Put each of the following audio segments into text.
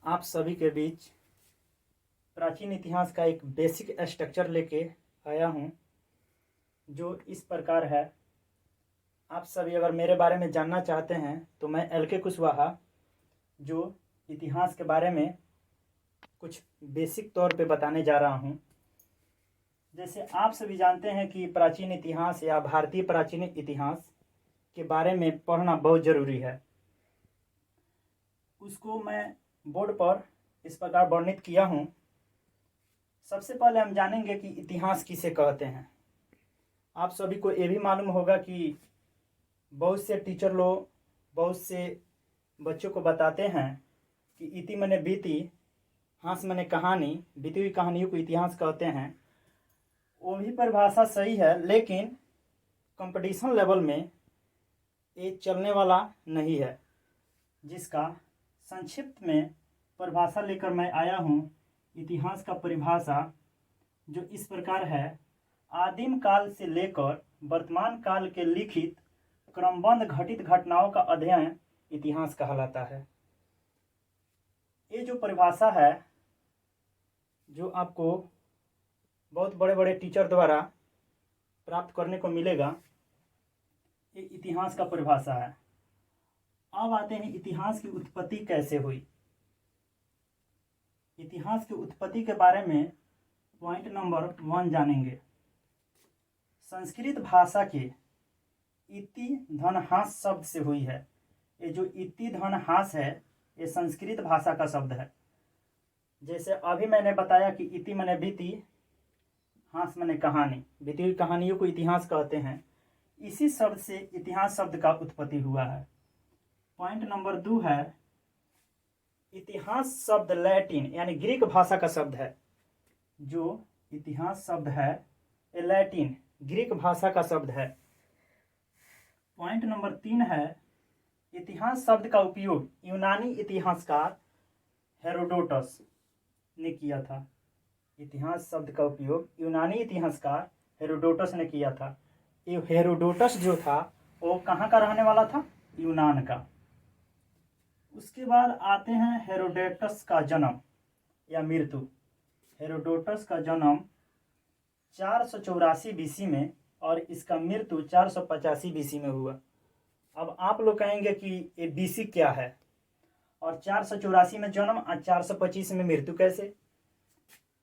आप सभी के बीच प्राचीन इतिहास का एक बेसिक स्ट्रक्चर लेके आया हूँ, जो इस प्रकार है। आप सभी अगर मेरे बारे में जानना चाहते हैं तो मैं LK कुशवाहा, जो इतिहास के बारे में कुछ बेसिक तौर पे बताने जा रहा हूँ। जैसे आप सभी जानते हैं कि प्राचीन इतिहास या भारतीय प्राचीन इतिहास के बारे में पढ़ना बहुत ज़रूरी है। उसको मैं बोर्ड पर इस प्रकार वर्णित किया हूँ। सबसे पहले हम जानेंगे कि इतिहास किसे कहते हैं। आप सभी को ये भी मालूम होगा कि बहुत से टीचर लोग बहुत से बच्चों को बताते हैं कि इति मने बीती, हास मने कहानी, बीती हुई कहानियों को इतिहास कहते हैं। वो भी परिभाषा सही है, लेकिन कंपटीशन लेवल में ये चलने वाला नहीं है। जिसका संक्षिप्त में परिभाषा लेकर मैं आया हूँ। इतिहास का परिभाषा जो इस प्रकार है: आदिम काल से लेकर वर्तमान काल के लिखित क्रमबद्ध घटित घटनाओं का अध्ययन इतिहास कहलाता है। ये जो परिभाषा है, जो आपको बहुत बड़े बड़े टीचर द्वारा प्राप्त करने को मिलेगा, ये इतिहास का परिभाषा है। अब आते हैं इतिहास की उत्पत्ति कैसे हुई। इतिहास की उत्पत्ति के बारे में पॉइंट नंबर 1 जानेंगे। संस्कृत भाषा के इति धन हास शब्द से हुई है। ये जो इति धन हास है, ये संस्कृत भाषा का शब्द है। जैसे अभी मैंने बताया कि इति मने बीती, हास मने कहानी, बीती हुई कहानियों को इतिहास कहते हैं। इसी शब्द से इतिहास शब्द का उत्पत्ति हुआ है। पॉइंट नंबर 2 है, इतिहास शब्द लैटिन यानी ग्रीक भाषा का शब्द है। जो इतिहास शब्द है ये लैटिन ग्रीक भाषा का शब्द है। पॉइंट नंबर 3 है, इतिहास शब्द का उपयोग यूनानी इतिहासकार हेरोडोटस ने किया था। इतिहास शब्द का उपयोग यूनानी इतिहासकार हेरोडोटस ने किया था। ये हेरोडोटस जो था वो कहाँ का रहने वाला था? यूनान का। उसके बाद आते हैं हेरोडोटस का जन्म या मृत्यु। हेरोडोटस का जन्म 484 BC में और इसका मृत्यु 485 BC में हुआ। अब आप लोग कहेंगे कि ये BC क्या है और 484 में जन्म और 425 में मृत्यु कैसे?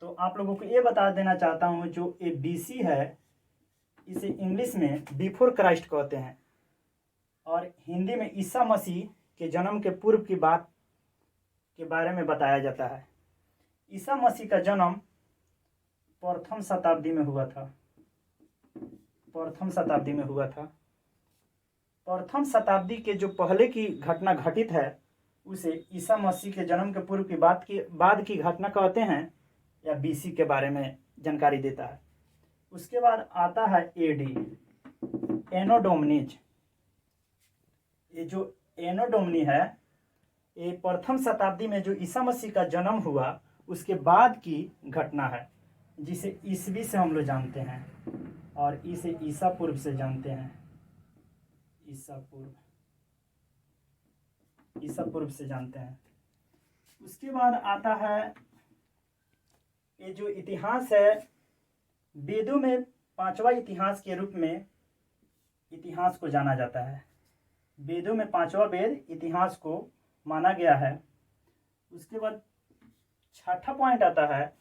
तो आप लोगों को ये बता देना चाहता हूँ, जो ये BC है इसे इंग्लिश में बिफोर क्राइस्ट कहते हैं और हिंदी में ईसा मसीह के जन्म के पूर्व की बात के बारे में बताया जाता है। ईसा मसीह का जन्म प्रथम शताब्दी में हुआ था। प्रथम शताब्दी में हुआ था। प्रथम शताब्दी के जो पहले की घटना घटित है उसे ईसा मसीह के जन्म के पूर्व की बाद की घटना कहते हैं या BC के बारे में जानकारी देता है। उसके बाद आता है AD, एनो डोमिनीज। ये जो एनो डोमिनी है, ये प्रथम शताब्दी में जो ईसा मसीह का जन्म हुआ उसके बाद की घटना है, जिसे ईसवी से हम लोग जानते हैं और इसे ईसा पूर्व से जानते हैं। ईसा पूर्व से जानते हैं। उसके बाद आता है ये जो इतिहास है, वेदों में 5वां इतिहास के रूप में इतिहास को जाना जाता है। वेदों में 5वां वेद इतिहास को माना गया है। उसके बाद 6ठा पॉइंट आता है,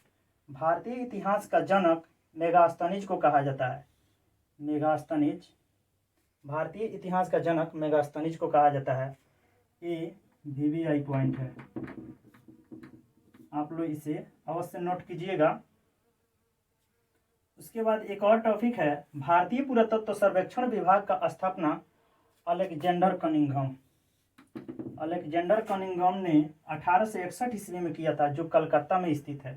भारतीय इतिहास का जनक मेगास्थनीज को कहा जाता है। मेगास्थनीज, भारतीय इतिहास का जनक मेगास्थनीज को कहा जाता है। ये VVI पॉइंट है, आप लोग इसे अवश्य नोट कीजिएगा। उसके बाद एक और टॉपिक है, भारतीय पुरातत्व सर्वेक्षण विभाग का स्थापना अलेक्जेंडर कनिंघम। अलेक्जेंडर कनिंघम ने 1861 ईस्वी में किया था, जो कलकत्ता में स्थित है।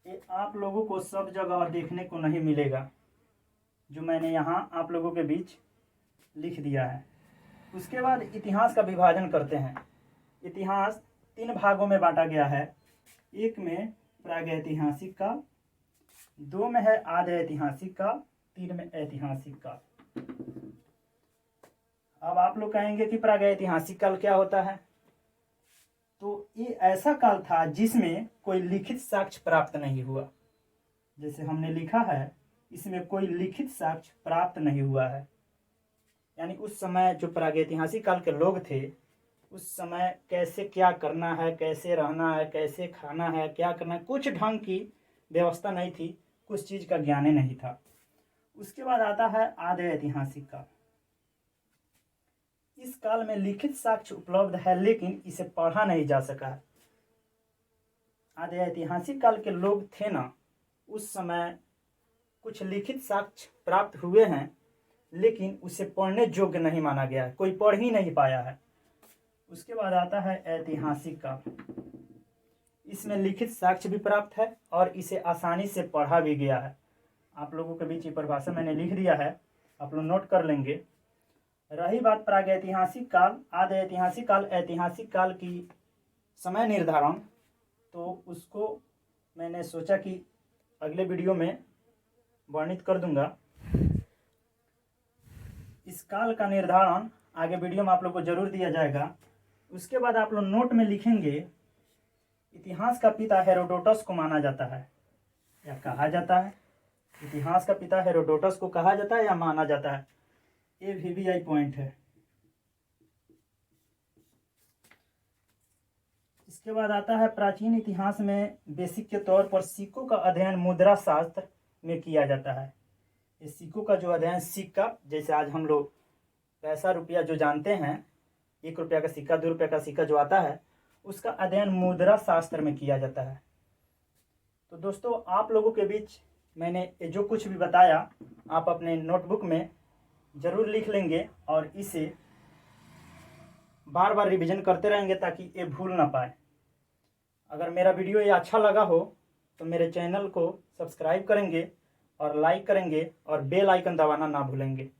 ये आप लोगों को सब जगह देखने को नहीं मिलेगा, जो मैंने यहाँ आप लोगों के बीच लिख दिया है। उसके बाद इतिहास का विभाजन करते हैं। इतिहास 3 भागों में बांटा गया है। एक में प्रागैतिहासिक काल, 2 में है आद्य ऐतिहासिक काल, 3 में ऐतिहासिक काल। अब आप लोग कहेंगे कि प्रागैतिहासिक काल क्या होता है? तो ये ऐसा काल था जिसमें कोई लिखित साक्ष्य प्राप्त नहीं हुआ। जैसे हमने लिखा है, इसमें कोई लिखित साक्ष्य प्राप्त नहीं हुआ है। यानी उस समय जो प्रागैतिहासिक काल के लोग थे, उस समय कैसे क्या करना है, कैसे रहना है, कैसे खाना है, क्या करना है, कुछ ढंग की व्यवस्था नहीं थी, कुछ चीज़ का ज्ञान नहीं था। उसके बाद आता है आदि ऐतिहासिक काल। इस काल में लिखित साक्ष्य उपलब्ध है, लेकिन इसे पढ़ा नहीं जा सका है। आदि ऐतिहासिक काल के लोग थे ना, उस समय कुछ लिखित साक्ष्य प्राप्त हुए हैं, लेकिन उसे पढ़ने योग्य नहीं माना गया है, कोई पढ़ ही नहीं पाया है। उसके बाद आता है ऐतिहासिक काल। इसमें लिखित साक्ष्य भी प्राप्त है और इसे आसानी से पढ़ा भी गया है। आप लोगों के बीच ये परिभाषा मैंने लिख दिया है, आप लोग नोट कर लेंगे। रही बात प्रागैतिहासिक काल, आदि ऐतिहासिक काल, ऐतिहासिक काल की समय निर्धारण, तो उसको मैंने सोचा कि अगले वीडियो में वर्णित कर दूंगा। इस काल का निर्धारण आगे वीडियो में आप लोग को जरूर दिया जाएगा। उसके बाद आप लोग नोट में लिखेंगे, इतिहास का पिता हेरोडोटस को माना जाता है या कहा जाता है। इतिहास का पिता हेरोडोटस को कहा जाता है या माना जाता है, ये वीवीआई पॉइंट है। इसके बाद आता है प्राचीन इतिहास में बेसिक के तौर पर सिक्कों का अध्ययन मुद्रा शास्त्र में किया जाता है। ये सिक्कों का जो अध्ययन, सिक्का जैसे आज हम लोग पैसा रुपया जो जानते हैं, 1 रुपया का सिक्का, 2 रुपया का सिक्का जो आता है, उसका अध्ययन मुद्रा शास्त्र में किया जाता है। तो दोस्तों, आप लोगों के बीच मैंने जो कुछ भी बताया, आप अपने नोटबुक में ज़रूर लिख लेंगे और इसे बार बार रिवीजन करते रहेंगे ताकि ये भूल ना पाए। अगर मेरा वीडियो ये अच्छा लगा हो तो मेरे चैनल को सब्सक्राइब करेंगे और लाइक करेंगे और बेल आइकन दबाना ना भूलेंगे।